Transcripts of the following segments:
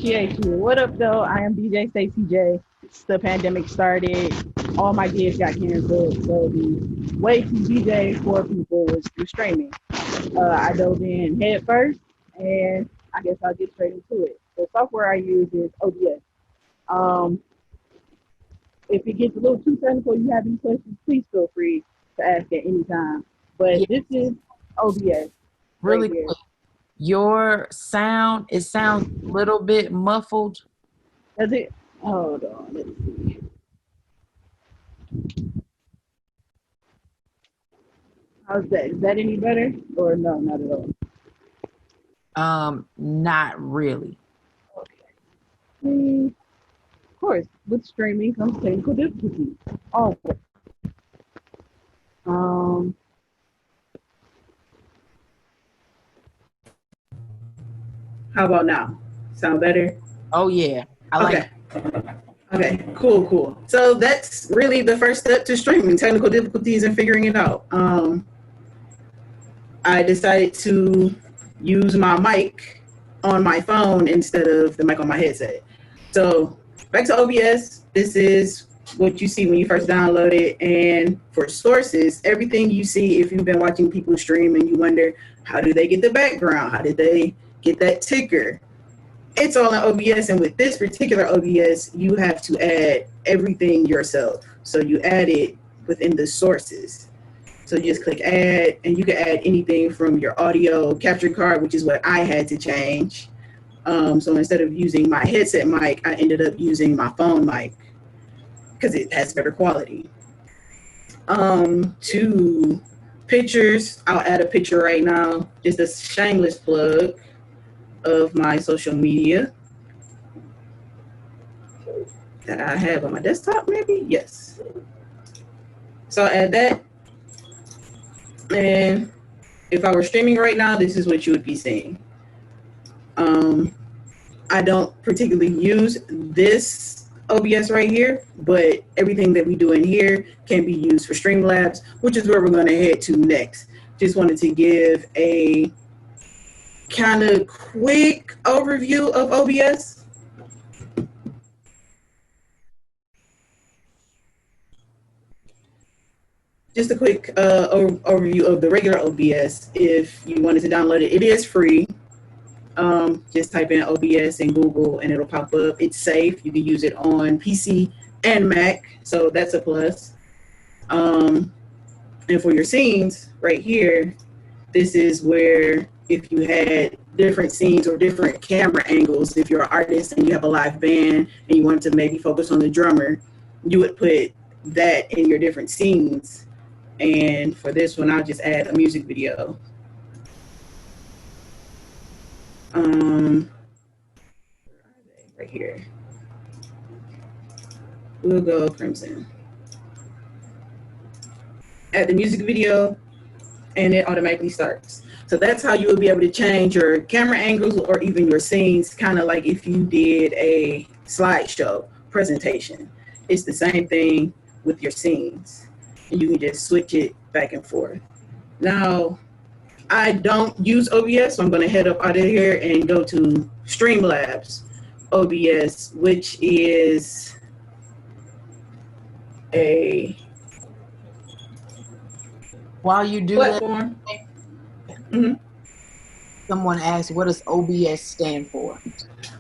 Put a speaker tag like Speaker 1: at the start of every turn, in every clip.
Speaker 1: Appreciate you. What up, though? I am DJ Stacye J. The pandemic started. All my gigs got canceled. So the way to DJ for people was through streaming. I dove in head first, and I guess I'll get straight into it. The software I use is OBS. Um, if it gets a little too technical, you have any questions, please feel free to ask at any time. But
Speaker 2: Yeah,
Speaker 1: this is OBS right
Speaker 2: really
Speaker 1: here.
Speaker 2: quick. Your sound, it sounds a little bit muffled.
Speaker 1: Does it? Hold on. Let's see. How's that? Is that any better? Or no, not at all?
Speaker 2: Not really.
Speaker 1: Okay. Of course, with streaming comes technical difficulties. Oh, um, how about now? Sound better?
Speaker 2: Oh yeah, I like
Speaker 3: Okay. Okay, cool. So that's really the first step to streaming, technical difficulties and figuring it out. I decided to use my mic on my phone instead of the mic on my headset. So back to OBS, this is what you see when you first download it. And for sources, everything you see, if you've been watching people stream and you wonder, how do they get the background? How did they get that ticker? It's all in OBS, and with this particular OBS, you have to add everything yourself. So you add it within the sources. So you just click add, and you can add anything from your audio capture card, which is what I had to change. So instead of using my headset mic, I ended up using my phone mic because it has better quality. To pictures, I'll add a picture right now, just a shameless plug of my social media that I have on my desktop, maybe? Yes. So I'll add that. And if I were streaming right now, this is what you would be seeing. I don't particularly use this OBS right here, but everything that we do in here can be used for Streamlabs, which is where we're going to head to next. Just wanted to give a kind of quick overview of OBS. Just a quick overview of the regular OBS. If you wanted to download it, it is free. Just type in OBS in Google and it'll pop up. It's safe. You can use it on PC and Mac, so that's a plus. And for your scenes right here, this is where if you had different scenes or different camera angles, if you're an artist and you have a live band and you want to maybe focus on the drummer, you would put that in your different scenes. And for this one, I'll just add a music video. Right here. We'll go Crimson. Add the music video, and it automatically starts. So that's how you would be able to change your camera angles or even your scenes, kind of like if you did a slideshow presentation. It's the same thing with your scenes. And you can just switch it back and forth. Now, I don't use OBS, so I'm going to head up out of here and go to Streamlabs OBS, which is a
Speaker 2: While you do
Speaker 3: platform.
Speaker 2: that, someone asked, what does OBS stand for?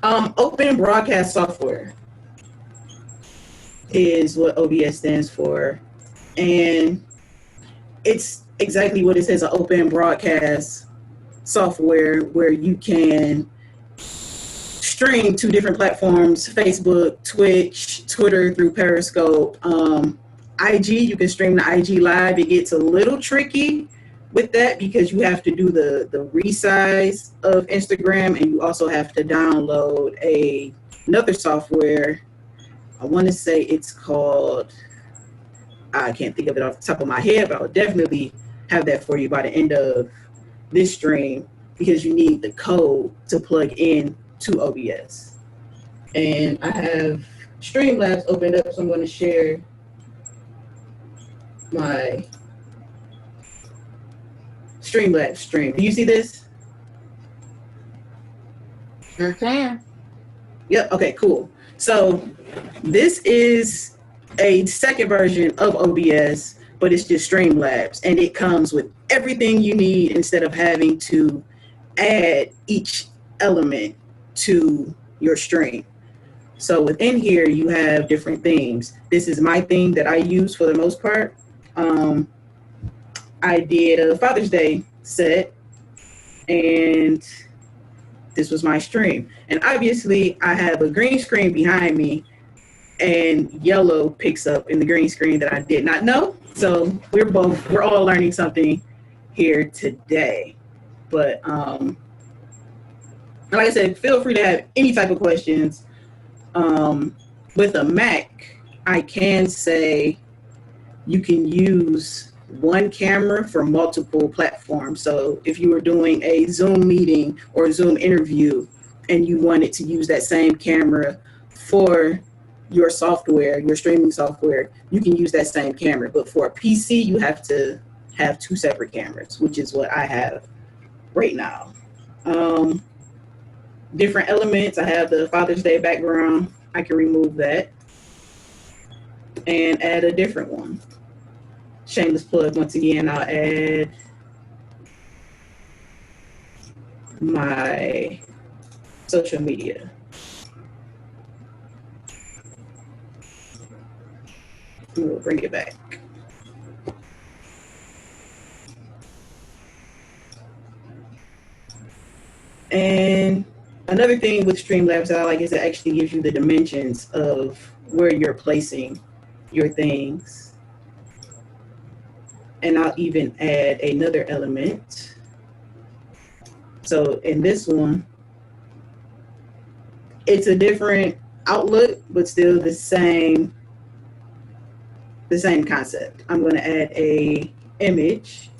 Speaker 3: Open Broadcast Software is what OBS stands for. And it's exactly what it says, an open broadcast software where you can stream to different platforms, Facebook, Twitch, Twitter through Periscope. IG, you can stream to IG Live. It gets a little tricky with that because you have to do the resize of Instagram, and you also have to download another software. I want to say it's called, I can't think of it off the top of my head, but I'll definitely have that for you by the end of this stream because you need the code to plug in to OBS. And I have Streamlabs opened up, so I'm going to share my Streamlabs stream. Do you see this?
Speaker 2: Sure can.
Speaker 3: Yep. Okay, cool. So this is a second version of OBS, but it's just Streamlabs, and it comes with everything you need instead of having to add each element to your stream. So within here, you have different themes. This is my theme that I use for the most part. I did a Father's Day set, and this was my stream. And obviously, I have a green screen behind me, and yellow picks up in the green screen that I did not know. So we're all learning something here today. But like I said, feel free to have any type of questions. With a Mac, I can say you can use one camera for multiple platforms. So if you were doing a Zoom meeting or a Zoom interview and you wanted to use that same camera for your software, your streaming software, you can use that same camera. But for a PC, you have to have two separate cameras, which is what I have right now. Different elements. I have the Father's Day background. I can remove that and add a different one. Shameless plug once again. I'll add my social media. We'll bring it back. And another thing with Streamlabs that I like is it actually gives you the dimensions of where you're placing your things. And I'll even add another element. So in this one, it's a different outlook, but still the same concept. I'm going to add a image.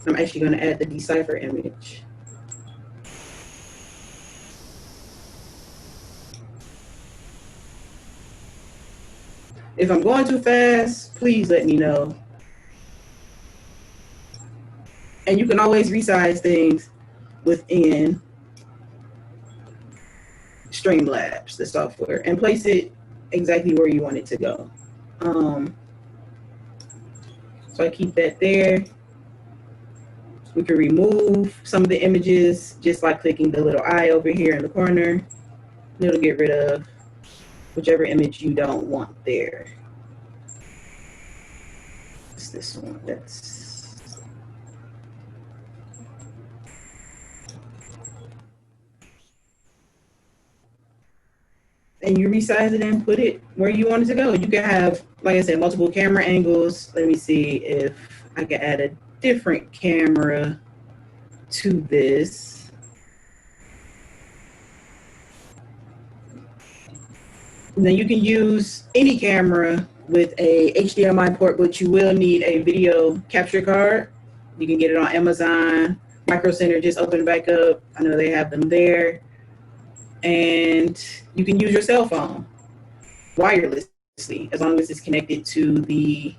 Speaker 3: I'm actually going to add the decipher image. If I'm going too fast, please let me know. And you can always resize things within Streamlabs, the software, and place it exactly where you want it to go. So I keep that there. We can remove some of the images just by clicking the little eye over here in the corner. It'll get rid of whichever image you don't want there. It's this one. And you resize it and put it where you want it to go. You can have, like I said, multiple camera angles. Let me see if I can add a different camera to this. And then you can use any camera with a HDMI port, but you will need a video capture card. You can get it on Amazon. Micro Center just opened back up. I know they have them there. And you can use your cell phone wirelessly as long as it's connected to the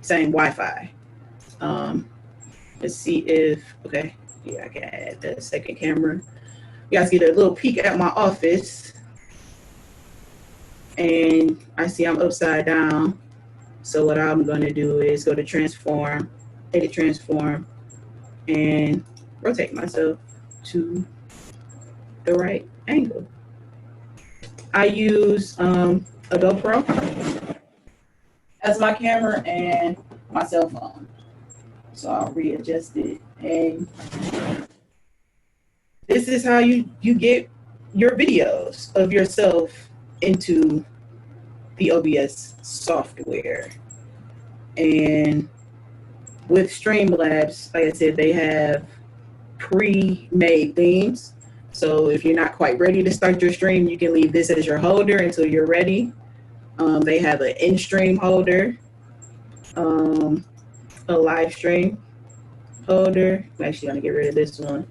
Speaker 3: same Wi-Fi. Let's see if, okay, yeah, I can add the second camera. You guys get a little peek at my office. And I see I'm upside down. So what I'm going to do is go to transform, edit transform, and rotate myself to the right angle. I use a GoPro as my camera and my cell phone. So I'll readjust it. And this is how you get your videos of yourself into the OBS software. And with Streamlabs, like I said, they have pre-made themes. So if you're not quite ready to start your stream, you can leave this as your holder until you're ready. They have an in-stream holder, a live stream holder. I'm actually gonna get rid of this one.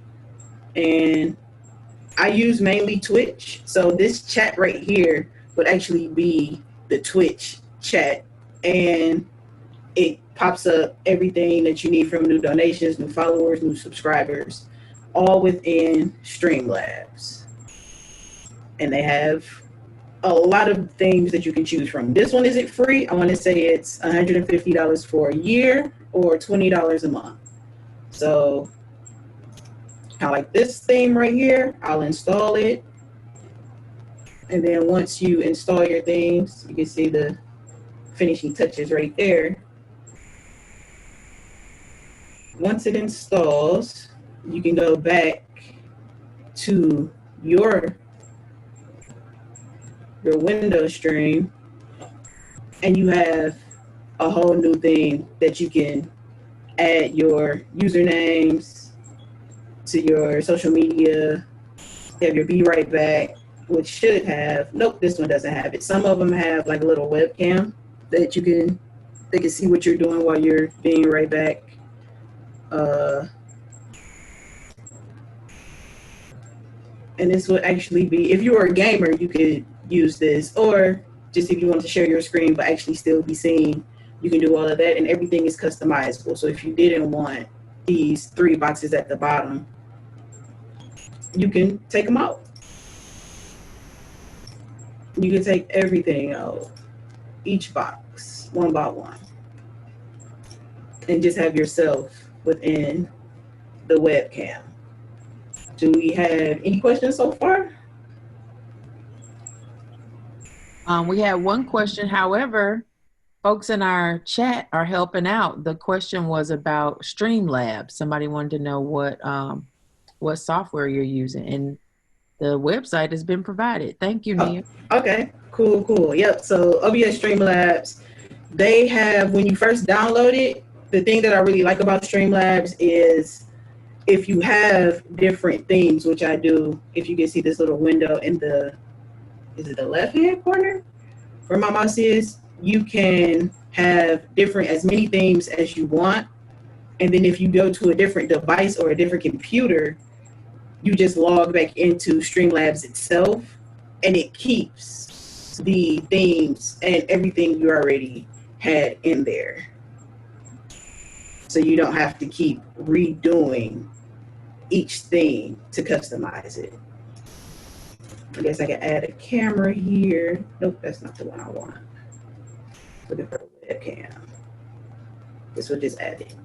Speaker 3: And I use mainly Twitch. So this chat right here would actually be the Twitch chat. And it pops up everything that you need from new donations, new followers, new subscribers, all within Streamlabs. and they have a lot of things that you can choose from. This one isn't free. I want to say it's $150 for a year or $20 a month. So kind of like this theme right here, I'll install it. And then once you install your themes, you can see the finishing touches right there. Once it installs, you can go back to your window stream, and you have a whole new thing that you can add your usernames to your social media. You have your Be Right Back, which should have, nope, this one doesn't have it. Some of them have like a little webcam that they can see what you're doing while you're being right back. And this would actually be, if you were a gamer, you could use this, or just if you want to share your screen but actually still be seen, you can do all of that, and everything is customizable. So if you didn't want these 3 boxes at the bottom, you can take them out. You can take everything out, each box, one by one, and just have yourself within the webcam. Do we have any questions so far?
Speaker 2: We had one question. However, folks in our chat are helping out. The question was about Streamlabs. Somebody wanted to know what software you're using, and the website has been provided. Thank you, Nia.
Speaker 3: Okay, cool. Yep, so OBS Streamlabs, they have, when you first download it, the thing that I really like about Streamlabs is if you have different themes, which I do, if you can see this little window in is it the left-hand corner where my mouse is, you can have as many themes as you want. And then if you go to a different device or a different computer, you just log back into Streamlabs itself, and it keeps the themes and everything you already had in there. So you don't have to keep redoing each theme to customize it. I guess I can add a camera here. Nope, that's not the one I want. Looking for a webcam. This will just add it.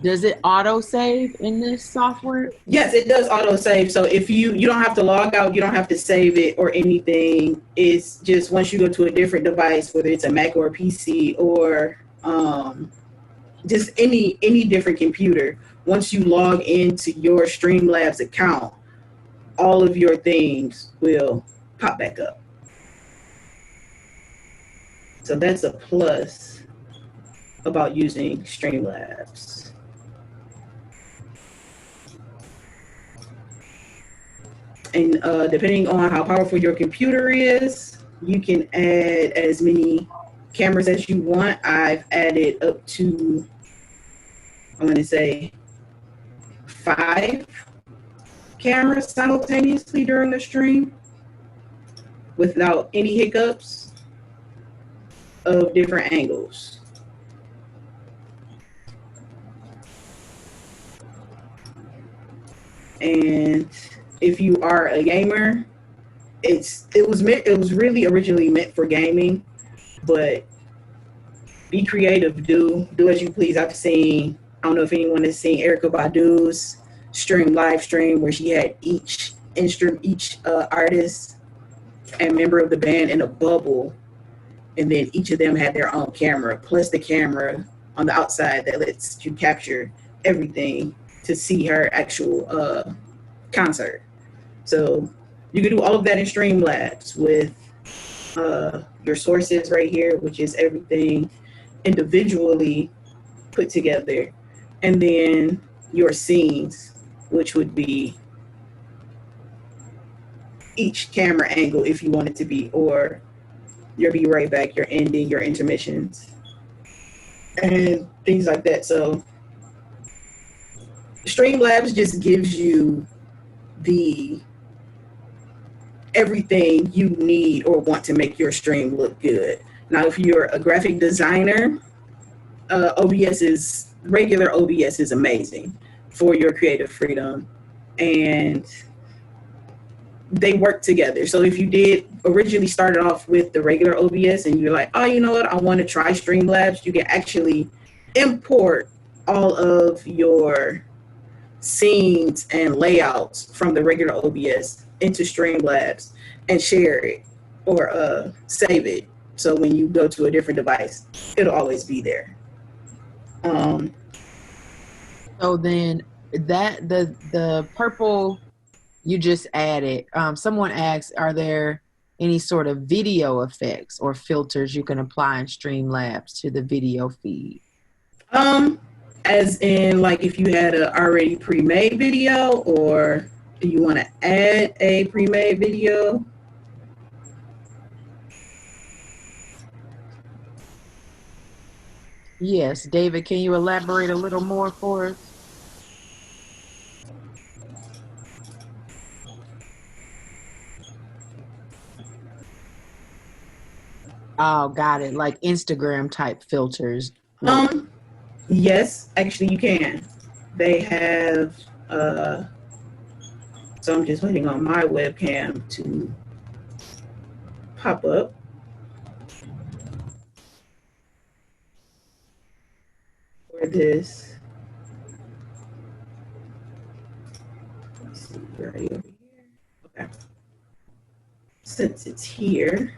Speaker 2: Does it auto save in this software?
Speaker 3: Yes, it does auto save. So if you don't have to log out, you don't have to save it or anything. It's just once you go to a different device, whether it's a Mac or a PC or just any different computer, once you log into your Streamlabs account, all of your things will pop back up. So that's a plus about using Streamlabs. And depending on how powerful your computer is, you can add as many cameras as you want. I've added up to, I'm going to say, 5 cameras simultaneously during the stream without any hiccups of different angles. And if you are a gamer, it was really originally meant for gaming, but be creative, do as you please. I don't know if anyone has seen Erykah Badu's live stream where she had each artist and member of the band in a bubble, and then each of them had their own camera, plus the camera on the outside that lets you capture everything to see her actual concert. So you can do all of that in Streamlabs with your sources right here, which is everything individually put together, and then your scenes, which would be each camera angle if you want it to be, or your Be Right Back, your ending, your intermissions, and things like that. So Streamlabs just gives you everything you need or want to make your stream look good. Now, if you're a graphic designer, regular OBS is amazing for your creative freedom and they work together. So if you did originally started off with the regular OBS and you're like, oh, you know what, I want to try Streamlabs, you can actually import all of your scenes and layouts from the regular OBS into Streamlabs and share it or save it. So when you go to a different device, it'll always be there.
Speaker 2: So then that the purple you just added, someone asked, are there any sort of video effects or filters you can apply in Streamlabs to the video feed?
Speaker 3: As in, like, if you had a already pre-made video, or do you want to add a pre-made video?
Speaker 2: Yes, David, can you elaborate a little more for us? Oh, got it. Like Instagram type filters.
Speaker 3: Yes, actually you can. They have, so I'm just waiting on my webcam to pop up. For this. Let's see, right over here. Okay. Since it's here,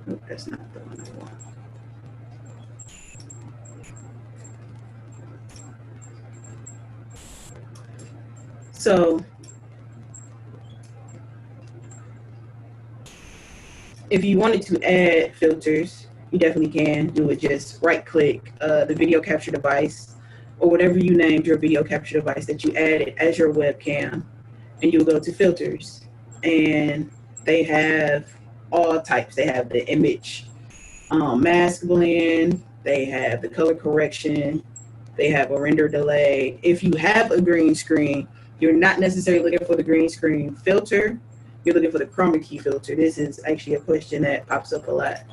Speaker 3: oh, that's not the one I want. So if you wanted to add filters, you definitely can do it. Just right click the video capture device or whatever you named your video capture device that you added as your webcam, and you'll go to filters, and they have all types. They have the image mask blend, they have the color correction, they have a render delay. If you have a green screen, you're not necessarily looking for the green screen filter, you're looking for the chroma key filter. This is actually a question that pops up a lot.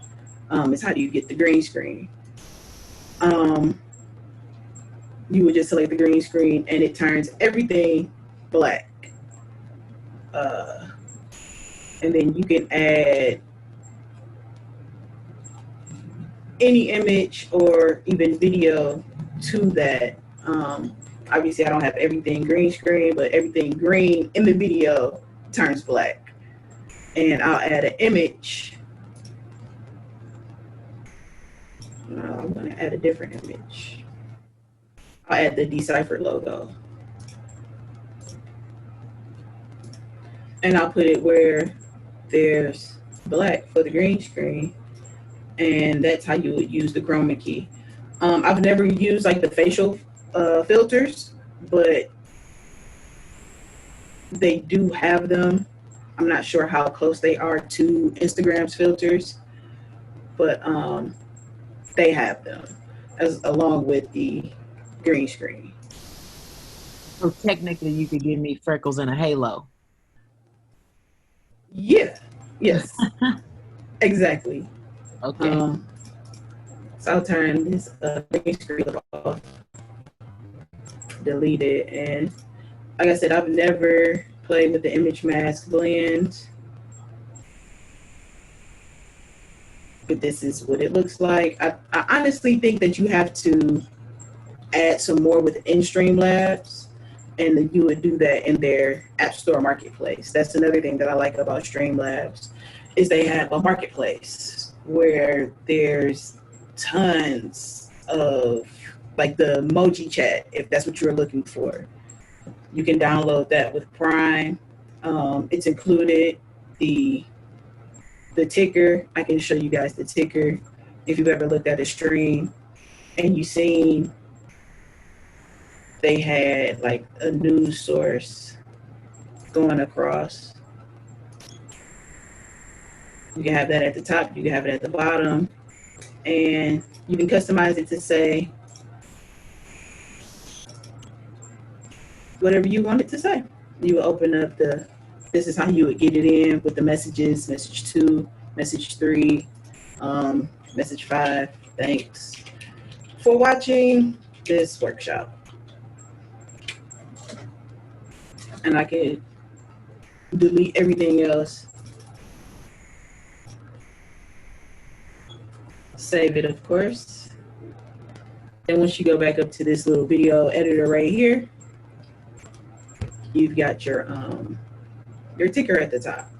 Speaker 3: Is how do you get the green screen? You would just select the green screen and it turns everything black. And then you can add any image or even video to that. Obviously I don't have everything green screen, but everything green in the video turns black. And I'll add an image. I'm going to add a different image. I'll add the deciphered logo. And I'll put it where there's black for the green screen. And that's how you would use the chroma key. I've never used like the facial filters, but they do have them. I'm not sure how close they are to Instagram's filters, but they have them as along with the green screen.
Speaker 2: So technically you could give me freckles and a halo.
Speaker 3: Yeah, yes, exactly.
Speaker 2: Okay.
Speaker 3: So I'll turn this green screen off, delete it, and like I said, I've never played with the image mask blend, but this is what it looks like. I honestly think that you have to add some more within Streamlabs, and that you would do that in their App Store marketplace. That's another thing that I like about Streamlabs, is they have a marketplace where there's tons of, like, the emoji chat, if that's what you're looking for. You can download that with Prime. It's included. The ticker, I can show you guys the ticker if you've ever looked at a stream and you've seen they had like a news source going across. You can have that at the top, you can have it at the bottom, and you can customize it to say whatever you want it to say. You will open up this is how you would get it in with the messages, message 2, message 3, message 5. Thanks for watching. this workshop. And I can delete everything else. Save it, of course. And once you go back up to this little video editor right here, you've got your ticker at the top.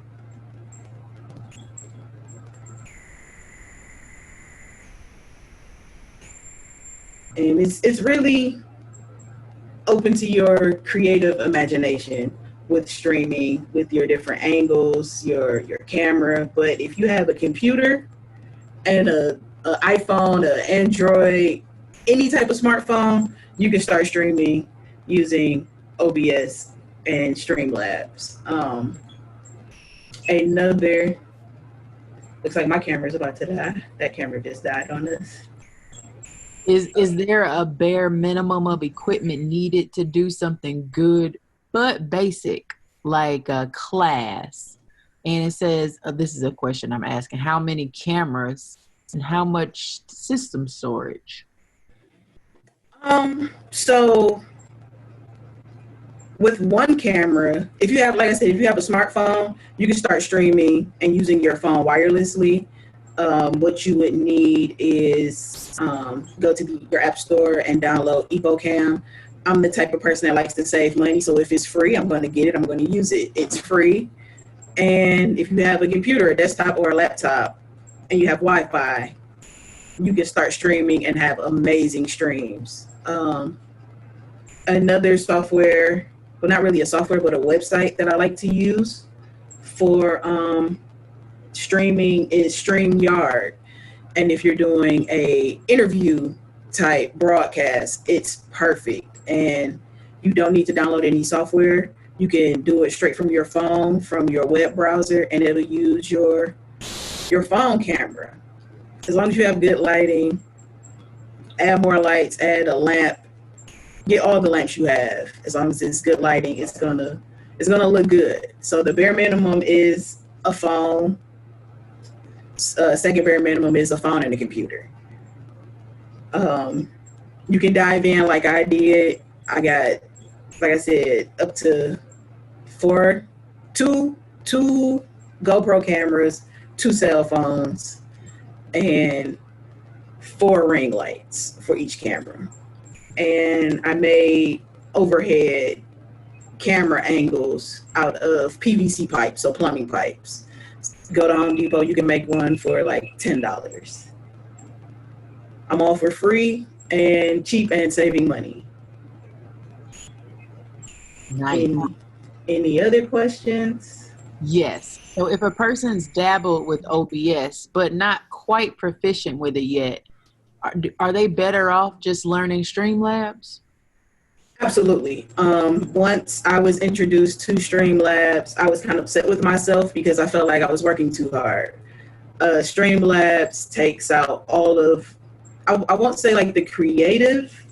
Speaker 3: And it's really open to your creative imagination with streaming, with your different angles, your camera. But if you have a computer and a iPhone, an Android, any type of smartphone, you can start streaming using OBS and Streamlabs. Another, looks like my camera is about to die. That camera just died on us.
Speaker 2: Is there a bare minimum of equipment needed to do something good but basic, like a class? And it says, this is a question I'm asking, how many cameras and how much system storage?
Speaker 3: So with one camera, if you have, like I said, if you have a smartphone, you can start streaming and using your phone wirelessly. What you would need is go to your app store and download EvoCam. I'm the type of person that likes to save money, so if it's free, I'm going to get it. I'm going to use it. It's free. And if you have a computer, a desktop, or a laptop, and you have Wi-Fi, you can start streaming and have amazing streams. Another software, well, not really a software, but a website that I like to use for streaming is StreamYard. And if you're doing a interview type broadcast, it's perfect. And you don't need to download any software. You can do it straight from your phone, from your web browser, and it'll use your phone camera. As long as you have good lighting, add more lights, add a lamp, get all the lamps you have. As long as it's good lighting, it's gonna look good. So the bare minimum is a phone. Second bare minimum is a phone and a computer. You can dive in like I did. I got, like I said, up to two GoPro cameras, 2 cell phones, and 4 ring lights for each camera. And I made overhead camera angles out of PVC pipes, so plumbing pipes. Go to Home Depot, you can make one for like $10. I'm all for free and cheap and saving money.
Speaker 2: Nice.
Speaker 3: Any other questions?
Speaker 2: Yes. So if a person's dabbled with OBS but not quite proficient with it yet, are they better off just learning Streamlabs?
Speaker 3: Absolutely. Once I was introduced to Streamlabs, I was kind of upset with myself because I felt like I was working too hard. Streamlabs takes out all of, I won't say like the creative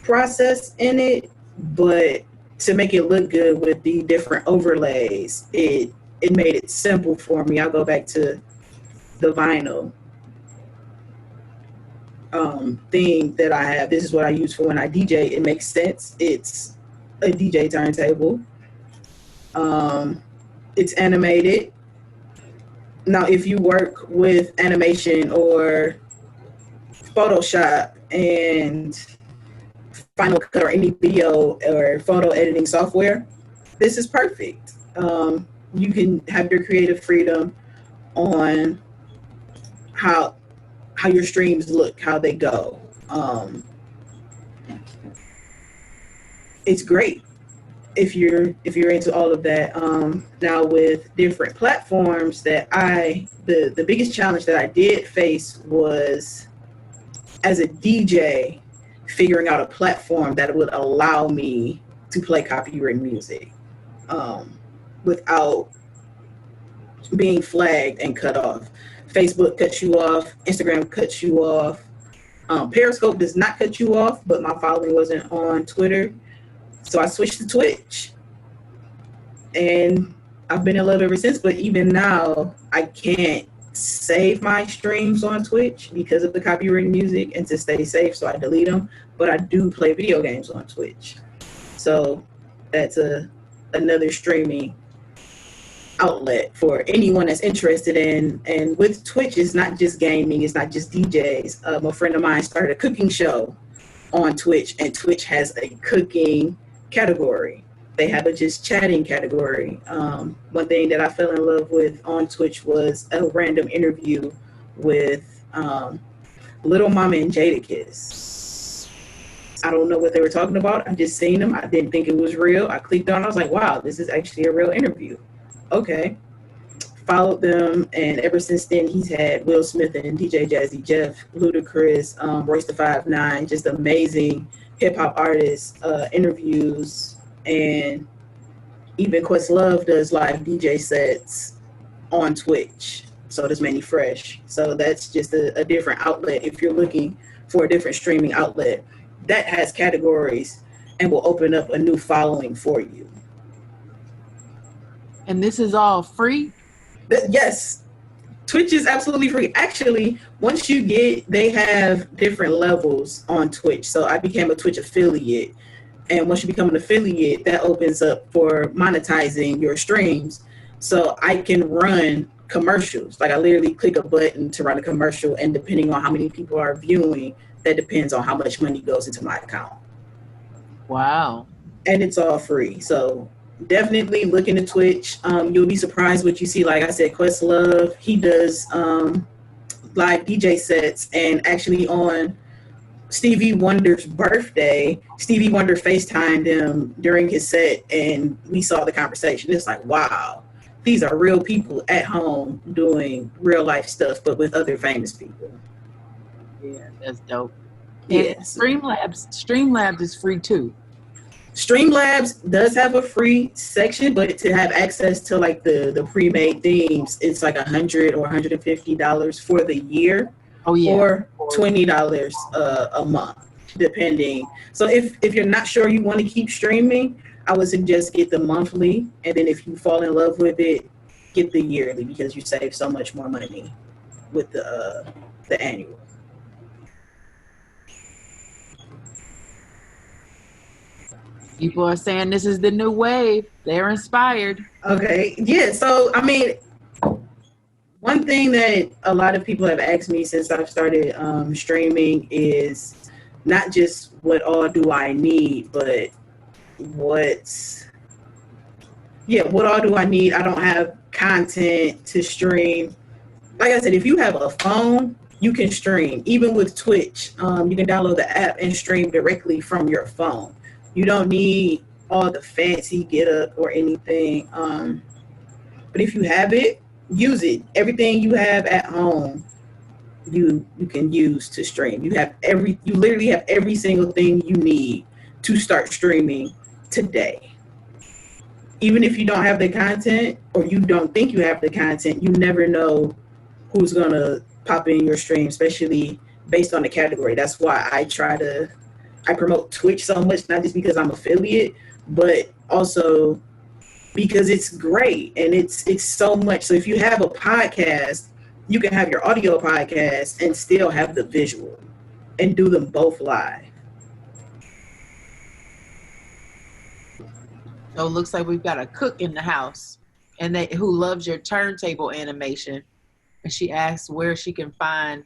Speaker 3: process in it, but to make it look good with the different overlays, it made it simple for me. I'll go back to the vinyl thing that I have. This is what I use for when I DJ. It makes sense. It's a DJ turntable. It's animated. Now, if you work with animation or Photoshop and Final Cut or any video or photo editing software, this is perfect. You can have your creative freedom on how your streams look, how they go. It's great if you're into all of that. Now with different platforms that the biggest challenge that I did face was as a DJ figuring out a platform that would allow me to play copyrighted music without being flagged and cut off. Facebook cuts you off, Instagram cuts you off. Periscope does not cut you off, but my following wasn't on Twitter. So I switched to Twitch. And I've been in love ever since, but even now, I can't save my streams on Twitch because of the copyrighted music and to stay safe, so I delete them. But I do play video games on Twitch, so that's another streaming outlet for anyone that's interested in. And with Twitch, it's not just gaming, it's not just DJs. A friend of mine started a cooking show on Twitch, and Twitch has a cooking category. They have a just chatting category. One thing that I fell in love with on Twitch was a random interview with Little Mama and Jadakiss. I don't know what they were talking about. I just seen them. I didn't think it was real. I clicked on it. I was like, wow, this is actually a real interview. Okay. Followed them, and ever since then, he's had Will Smith and DJ Jazzy Jeff, Ludacris, Royce the 5'9", just amazing hip-hop artists, interviews, and even Questlove does live DJ sets on Twitch. So does Manny Fresh. So that's just a different outlet. If you're looking for a different streaming outlet that has categories and will open up a new following for you.
Speaker 2: And this is all free?
Speaker 3: Yes. Twitch is absolutely free. Actually, once you they have different levels on Twitch. So I became a Twitch affiliate. And once you become an affiliate, that opens up for monetizing your streams. So I can run commercials. Like I literally click a button to run a commercial, and depending on how many people are viewing, that depends on how much money goes into my account.
Speaker 2: Wow.
Speaker 3: And it's all free. So definitely look into Twitch. You'll be surprised what you see. Like I said, Questlove, he does live DJ sets, and actually on Stevie Wonder's birthday, Stevie Wonder FaceTimed him during his set, and we saw the conversation. It's like, wow, these are real people at home doing real life stuff, but with other famous people.
Speaker 2: Yeah, that's dope.
Speaker 3: Yes.
Speaker 2: Streamlabs is free too.
Speaker 3: Streamlabs does have a free section, but to have access to like the pre-made themes, it's like $100 or $150 for the year.
Speaker 2: Oh yeah.
Speaker 3: Or $20 a month, depending. So if you're not sure you want to keep streaming, I would suggest get the monthly, and then if you fall in love with it, get the yearly, because you save so much more money with the annual.
Speaker 2: People are saying this is the new wave. They're inspired.
Speaker 3: Okay, yeah. So I mean, one thing that a lot of people have asked me since I've started streaming is not just what all do I need, but what all do I need? I don't have content to stream. Like I said, if you have a phone, you can stream. Even with Twitch, you can download the app and stream directly from your phone. You don't need all the fancy get up or anything. But if you have it, use it. Everything you have at home, you can use to stream. You literally have every single thing you need to start streaming today. Even if you don't have the content, or you don't think you have the content, you never know who's gonna pop in your stream, especially based on the category. That's why I promote Twitch so much, not just because I'm affiliate, but also because it's great and it's so much. So if you have a podcast, you can have your audio podcast and still have the visual and do them both live.
Speaker 2: So it looks like we've got a cook in the house, and who loves your turntable animation. And she asks where she can find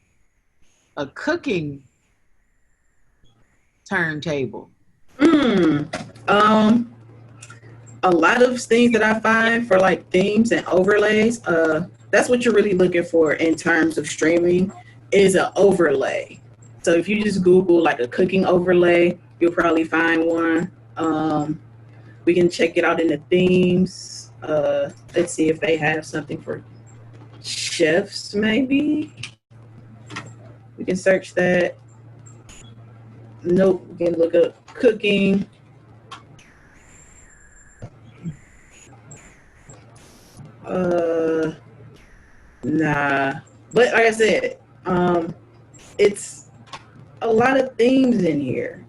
Speaker 2: a cooking turntable.
Speaker 3: A lot of things that I find for like themes and overlays, that's what you're really looking for in terms of streaming, is an overlay. So if you just Google like a cooking overlay, you'll probably find one. We can check it out in the themes. Let's see if they have something for chefs, maybe. We can search that. Nope, we can look up cooking. Nah. But like I said, it's a lot of themes in here.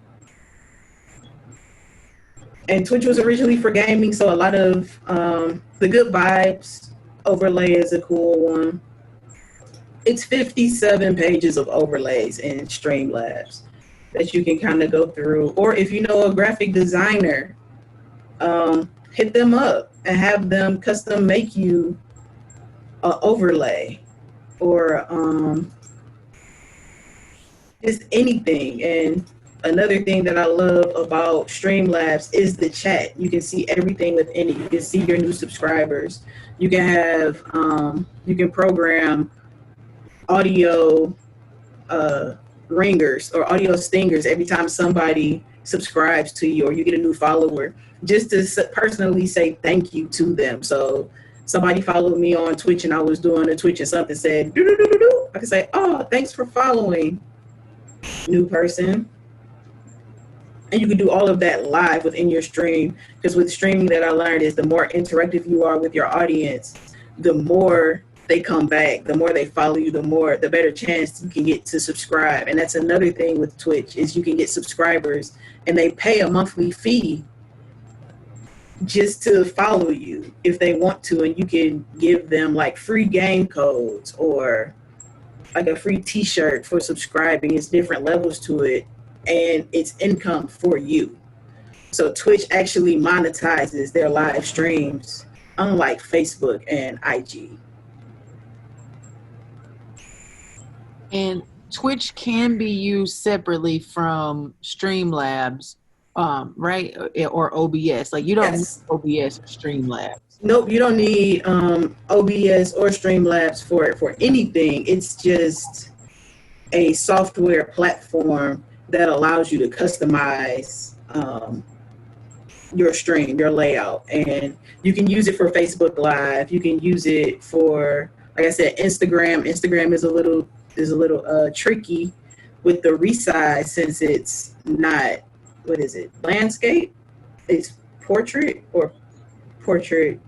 Speaker 3: And Twitch was originally for gaming, so a lot of the good vibes overlay is a cool one. It's 57 pages of overlays in Streamlabs that you can kind of go through. Or if you know a graphic designer, hit them up and have them custom make you an overlay or just anything. And another thing that I love about Streamlabs is the chat. You can see everything within it. You can see your new subscribers. You can have, you can program audio ringers or audio stingers every time somebody subscribes to you or you get a new follower, just to personally say thank you to them. So somebody followed me on Twitch and I was doing a Twitch and something said, doo-doo-doo-doo-doo. I can say, oh, thanks for following, new person. And you can do all of that live within your stream, because with streaming that I learned is the more interactive you are with your audience, the more they come back, the more they follow you, the better chance you can get to subscribe. And that's another thing with Twitch is you can get subscribers and they pay a monthly fee just to follow you if they want to, and you can give them like free game codes or like a free t-shirt for subscribing. It's different levels to it, and it's income for you. So Twitch actually monetizes their live streams, unlike Facebook and IG.
Speaker 2: And Twitch can be used separately from Streamlabs, right? Or OBS. Like you don't need OBS or Streamlabs.
Speaker 3: Nope, you don't need OBS or Streamlabs for anything. It's just a software platform that allows you to customize your stream, your layout. And you can use it for Facebook Live. You can use it for, like I said, Instagram. Instagram is a little tricky with the resize, since it's not, what is it, landscape? It's portrait or portrait.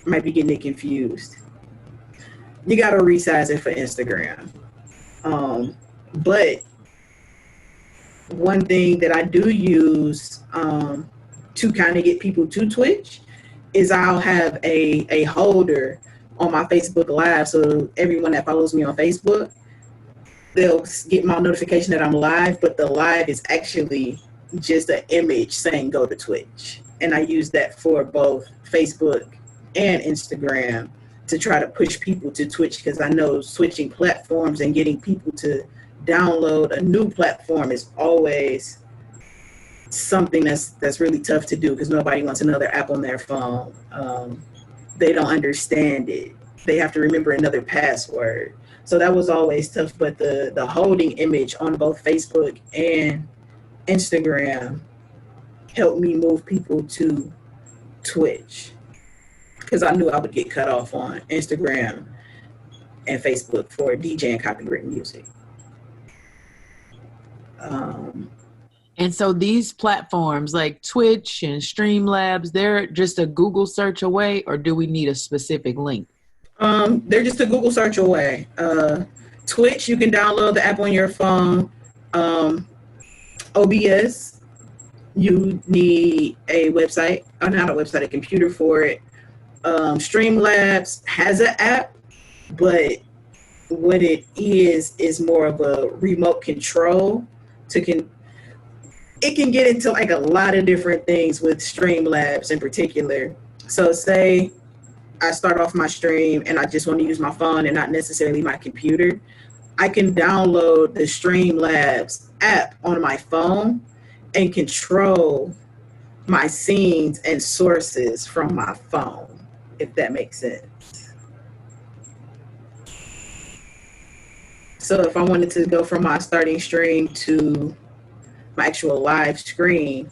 Speaker 3: Might be getting it confused. You got to resize it for Instagram. But one thing that I do use to kind of get people to Twitch is I'll have a holder on my Facebook Live. So everyone that follows me on Facebook, they'll get my notification that I'm live, but the live is actually just an image saying go to Twitch. And I use that for both Facebook and Instagram to try to push people to Twitch, because I know switching platforms and getting people to download a new platform is always something that's really tough to do, because nobody wants another app on their phone. They don't understand it. They have to remember another password. So that was always tough. But the holding image on both Facebook and Instagram helped me move people to Twitch, because I knew I would get cut off on Instagram and Facebook for DJing copyrighted music.
Speaker 2: And so these platforms like Twitch and Streamlabs, they're just a Google search away, or do we need a specific link?
Speaker 3: They're just a Google search away. Twitch, you can download the app on your phone. OBS, you need a website, or not a website, a computer for it. Streamlabs has an app, but what it is more of a remote control. It can get into like a lot of different things with Streamlabs in particular. So say I start off my stream and I just want to use my phone and not necessarily my computer, I can download the Streamlabs app on my phone and control my scenes and sources from my phone, if that makes sense. So if I wanted to go from my starting stream to my actual live screen,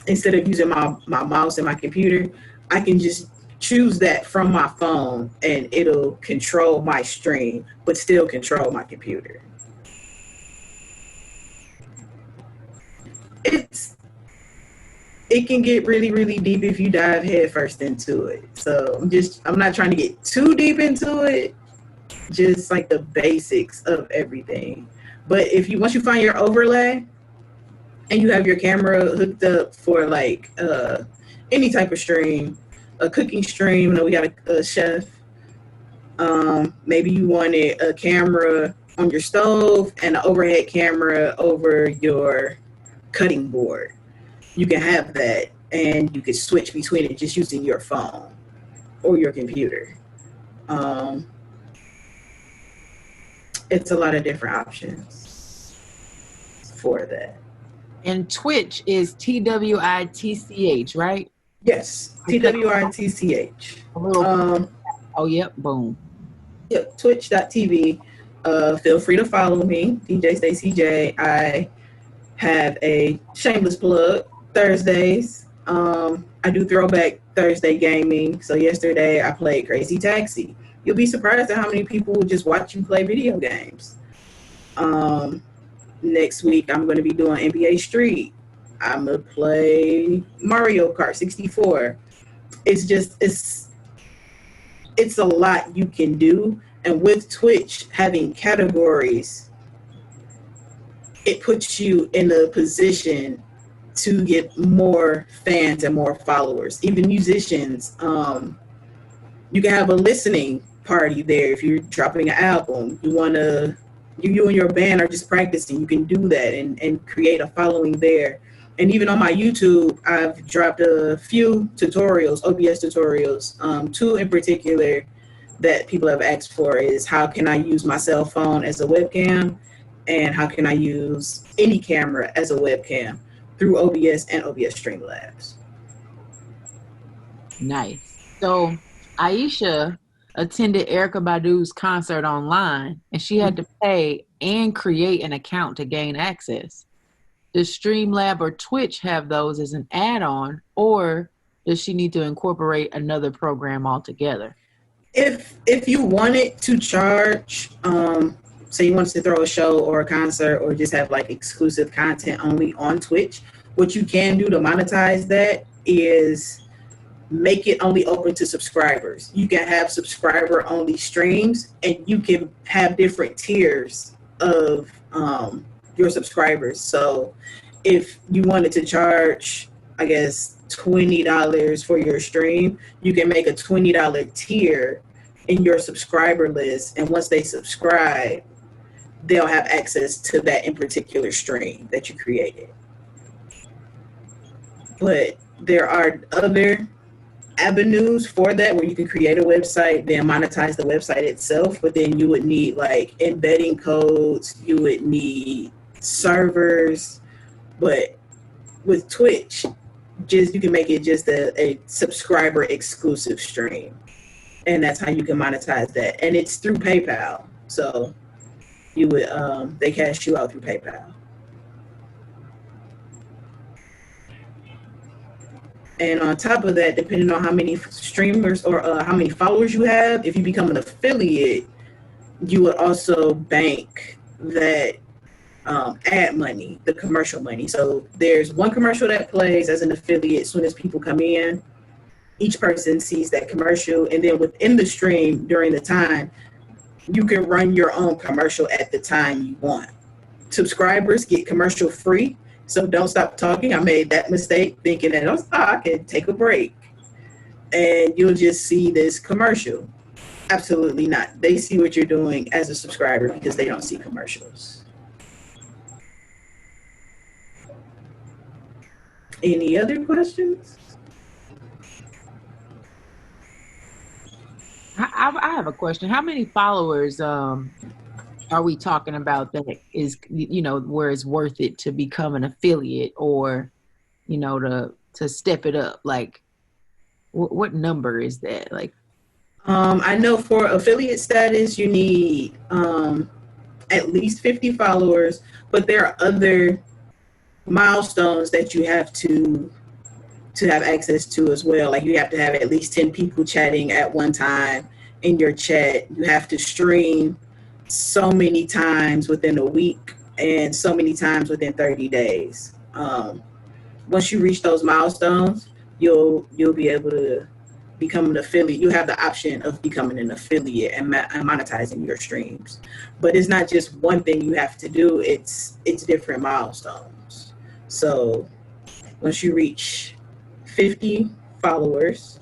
Speaker 3: instead of using my mouse and my computer, I can just choose that from my phone and it'll control my stream, but still control my computer. It can get really, really deep if you dive headfirst into it. So I'm not trying to get too deep into it, just like the basics of everything. But once you find your overlay and you have your camera hooked up for like any type of stream, a cooking stream, we got a chef, Maybe you wanted a camera on your stove and an overhead camera over your cutting board. You can have that, and you can switch between it just using your phone or your computer. Um, it's a lot of different options for that.
Speaker 2: And Twitch is TWITCH, right?
Speaker 3: Yes, TWITCH.
Speaker 2: A little.
Speaker 3: Um,
Speaker 2: Oh, yep. Boom.
Speaker 3: Yep, twitch.tv. Feel free to follow me, DJ Stacye J. I have a shameless plug Thursdays. I do Throwback Thursday gaming. So yesterday I played Crazy Taxi. You'll be surprised at how many people will just watch you play video games. Next week I'm going to be doing NBA Street. I'm going to play Mario Kart 64. It's a lot you can do. And with Twitch having categories, it puts you in a position to get more fans and more followers. Even musicians, you can have a listening party there. If you're dropping an album, you and your band are just practicing, you can do that and create a following there. And even on my YouTube, I've dropped a few tutorials, OBS tutorials. Two in particular that people have asked for is how can I use my cell phone as a webcam, and how can I use any camera as a webcam through OBS and OBS Streamlabs.
Speaker 2: Nice. So Aisha attended Erykah Badu's concert online, and she had to pay and create an account to gain access. Does Streamlab or Twitch have those as an add-on, or does she need to incorporate another program altogether?
Speaker 3: If you wanted to charge, say you wanted to throw a show or a concert or just have like exclusive content only on Twitch, what you can do to monetize that is make it only open to subscribers. You can have subscriber only streams, and you can have different tiers of your subscribers. So if you wanted to charge, I guess, $20 for your stream, you can make a $20 tier in your subscriber list, and once they subscribe, they'll have access to that in particular stream that you created. But there are other avenues for that where you can create a website, then monetize the website itself, but then you would need like embedding codes, you would need servers. But with Twitch, you can make it just a subscriber exclusive stream, and that's how you can monetize that. And it's through PayPal, so you would they cash you out through PayPal. And on top of that, depending on how many streamers or how many followers you have, if you become an affiliate, you would also bank that ad money, the commercial money. So there's one commercial that plays as an affiliate as soon as people come in. Each person sees that commercial, and then within the stream during the time, you can run your own commercial at the time you want. Subscribers get commercial free, so don't stop talking. I made that mistake thinking that I can take a break and you'll just see this commercial. Absolutely not. They see what you're doing as a subscriber because they don't see commercials. Any other questions?
Speaker 2: I have a question. How many followers are we talking about that is, where it's worth it to become an affiliate or, to step it up? Like, what number is that? Like,
Speaker 3: I know for affiliate status, you need at least 50 followers, but there are other milestones that you have to have access to as well. Like you have to have at least 10 people chatting at one time in your chat. You have to stream so many times within a week and so many times within 30 days. Once you reach those milestones, you'll be able to become an affiliate. You have the option of becoming an affiliate and monetizing your streams. But it's not just one thing you have to do. It's different milestones. So once you reach 50 followers,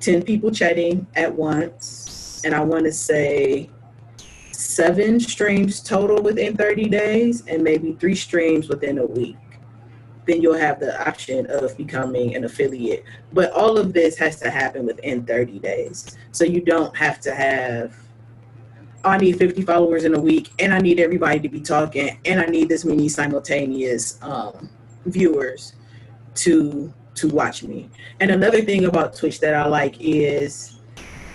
Speaker 3: 10 people chatting at once, and I want to say 7 streams total within 30 days, and maybe 3 streams within a week. Then you'll have the option of becoming an affiliate. But all of this has to happen within 30 days. So you don't have to have, oh, I need 50 followers in a week, and I need everybody to be talking, and I need this many simultaneous viewers to watch me. And another thing about Twitch that I like is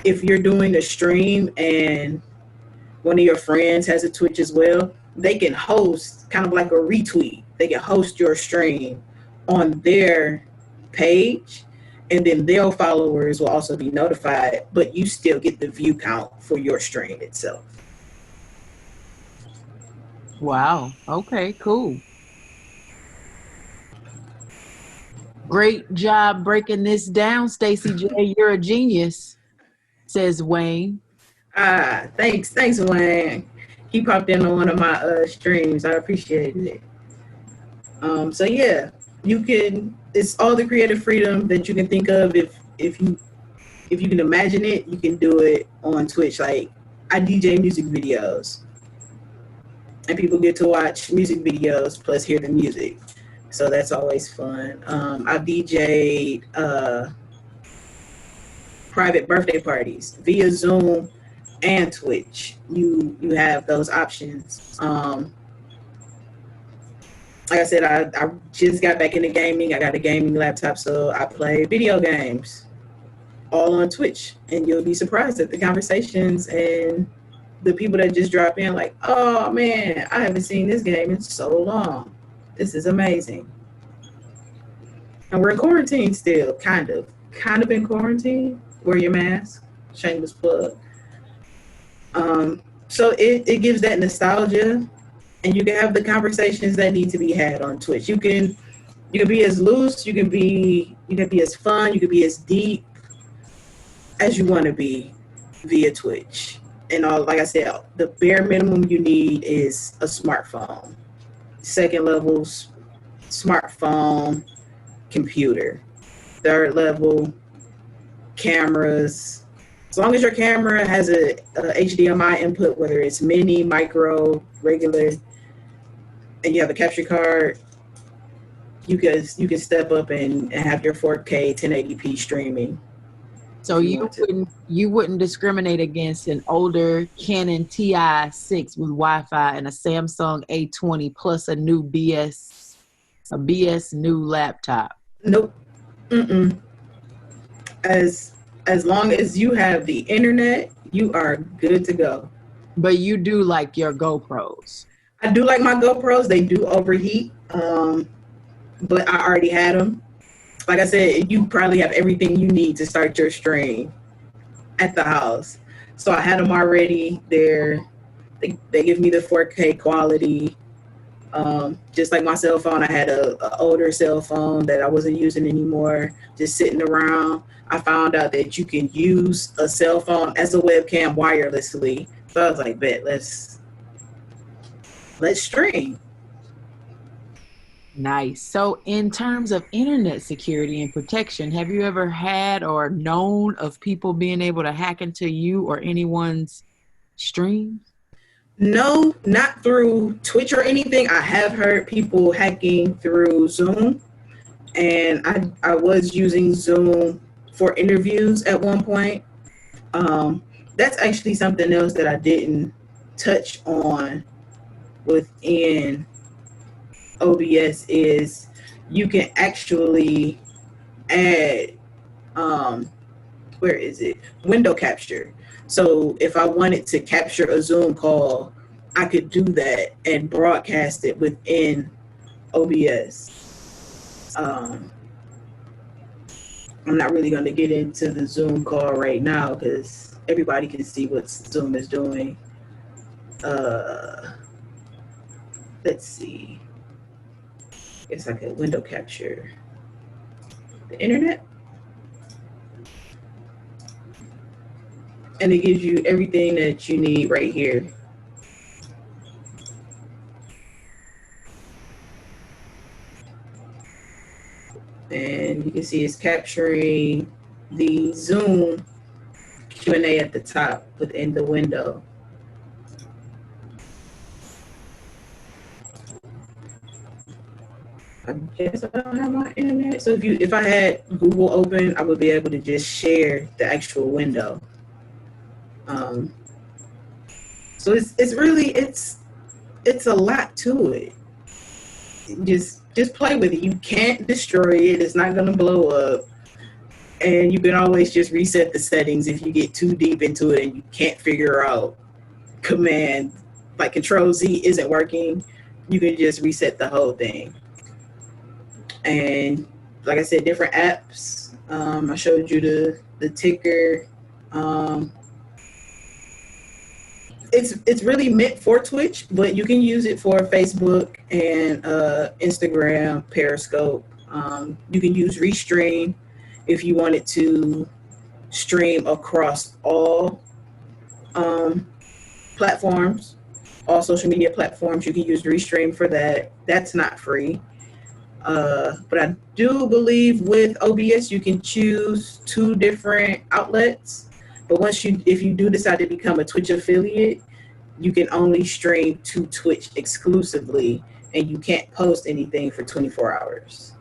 Speaker 3: if you're doing a stream and one of your friends has a Twitch as well, they can host kind of like a retweet. They can host your stream on their page, and then their followers will also be notified, but you still get the view count for your stream itself.
Speaker 2: Wow. Okay, cool. Great job breaking this down, Stacye J. You're a genius, says Wayne.
Speaker 3: Thanks, Wayne. He popped in on one of my streams. I appreciate it. So yeah, you can. It's all the creative freedom that you can think of. If you can imagine it, you can do it on Twitch. Like I DJ music videos, and people get to watch music videos plus hear the music. So that's always fun. I've DJ'd private birthday parties via Zoom and Twitch. You have those options. Like I said, I just got back into gaming. I got a gaming laptop, so I play video games all on Twitch. And you'll be surprised at the conversations and the people that just drop in like, oh man, I haven't seen this game in so long. This is amazing. And we're in quarantine still, kind of in quarantine. Wear your mask, shameless plug. So it gives that nostalgia, and you can have the conversations that need to be had on Twitch. You can be as loose, you can be as fun, you can be as deep as you want to be via Twitch. And like I said, the bare minimum you need is a smartphone. Second level, smartphone, computer. Third level, cameras. As long as your camera has a HDMI input, whether it's mini, micro, regular, and you have a capture card, you can step up and have your 4K 1080p streaming.
Speaker 2: So you wouldn't discriminate against an older Canon Ti6 with Wi-Fi and a Samsung A20 plus a BS new laptop.
Speaker 3: Nope. As long as you have the internet, you are good to go.
Speaker 2: But you do like your GoPros.
Speaker 3: I do like my GoPros. They do overheat, but I already had them. Like I said, you probably have everything you need to start your stream at the house. So I had them already there. They give me the 4K quality. Just like my cell phone, I had an older cell phone that I wasn't using anymore, just sitting around. I found out that you can use a cell phone as a webcam wirelessly. So I was like, bet, let's stream.
Speaker 2: Nice. So in terms of internet security and protection, have you ever had or known of people being able to hack into you or anyone's streams?
Speaker 3: No, not through Twitch or anything. I have heard people hacking through Zoom, and I was using Zoom for interviews at one point. That's actually something else that I didn't touch on within OBS is you can actually add window capture. So if I wanted to capture a Zoom call, I could do that and broadcast it within OBS. I'm not really going to get into the Zoom call right now because everybody can see what Zoom is doing. Let's see. I guess I could window capture the internet. And it gives you everything that you need right here. And you can see it's capturing the Zoom Q&A at the top within the window. I guess I don't have my internet. So if I had Google open, I would be able to just share the actual window. So it's really it's a lot to it. Just play with it. You can't destroy it. It's not gonna blow up. And you can always just reset the settings if you get too deep into it and you can't figure out command, like Control Z isn't working. You can just reset the whole thing. And like I said, different apps. I showed you the ticker. It's really meant for Twitch, but you can use it for Facebook and Instagram, Periscope. You can use Restream if you wanted to stream across all platforms, all social media platforms. You can use Restream for that. That's not free. But I do believe with OBS you can choose 2 different outlets. But if you do decide to become a Twitch affiliate, you can only stream to Twitch exclusively, and you can't post anything for 24 hours.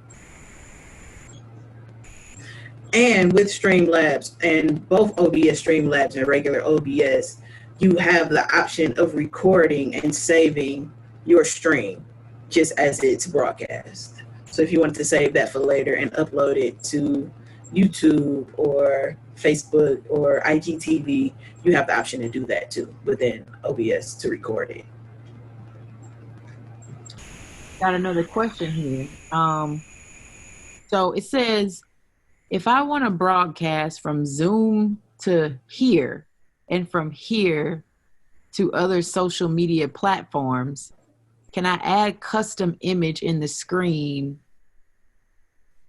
Speaker 3: And with Streamlabs, and both OBS Streamlabs and regular OBS, you have the option of recording and saving your stream just as it's broadcast. So if you want to save that for later and upload it to YouTube or Facebook or IGTV, you have the option to do that too within OBS to record it.
Speaker 2: Got another question here. So it says, if I want to broadcast from Zoom to here and from here to other social media platforms, can I add custom image in the screen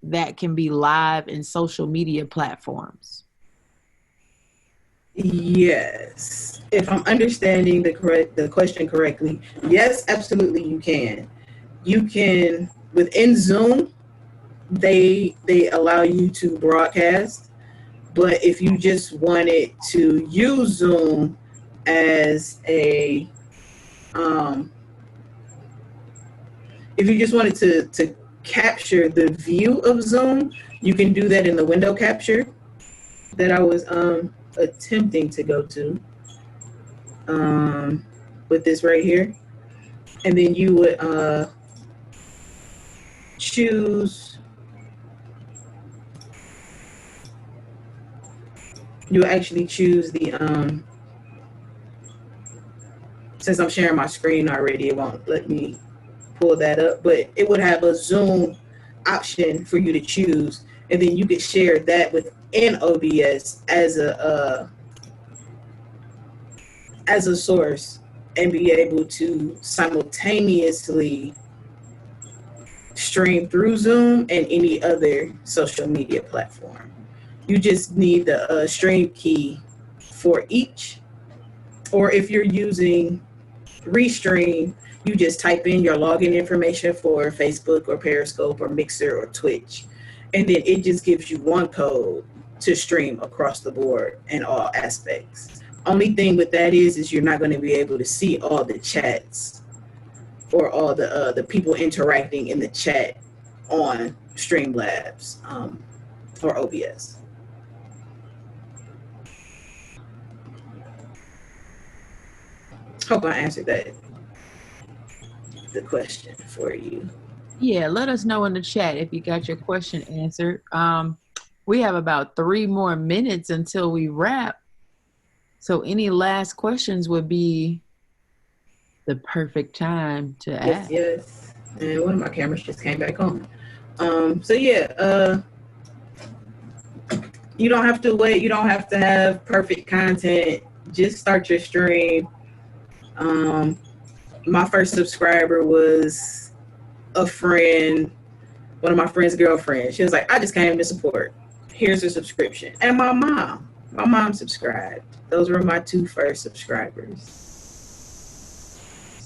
Speaker 2: that can be live in social media platforms?
Speaker 3: Yes. If I'm understanding the question correctly, yes, absolutely you can. You can, within Zoom, they allow you to broadcast, but if you just wanted to use Zoom as a if you just wanted to capture the view of Zoom, you can do that in the window capture that I was attempting to go to with this right here. And then you would choose, you actually choose the, since I'm sharing my screen already, it won't let me pull that up, but it would have a Zoom option for you to choose, and then you could share that within OBS as a source and be able to simultaneously stream through Zoom and any other social media platform. You just need the stream key for each, or if you're using Restream, you just type in your login information for Facebook or Periscope or Mixer or Twitch, and then it just gives you one code to stream across the board in all aspects. Only thing with that is you're not going to be able to see all the chats or all the people interacting in the chat on Streamlabs or OBS. Hope I answered the question for you.
Speaker 2: Yeah, let us know in the chat if you got your question answered. We have about 3 more minutes until we wrap. So any last questions would be the perfect time to ask.
Speaker 3: Yes. And one of my cameras just came back on. So yeah, you don't have to wait. You don't have to have perfect content. Just start your stream. My first subscriber was a friend, one of my friend's girlfriends. She was like, I just came to support. Here's a subscription. And my mom subscribed. Those were my 2 first subscribers.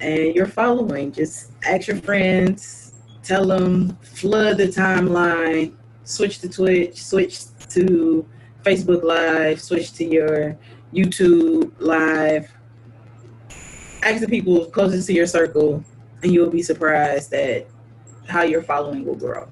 Speaker 3: And you're following. Just ask your friends, tell them, flood the timeline, switch to Twitch, switch to Facebook Live, switch to your YouTube Live. Ask the people closest to your circle, and you'll be surprised at how your following will grow.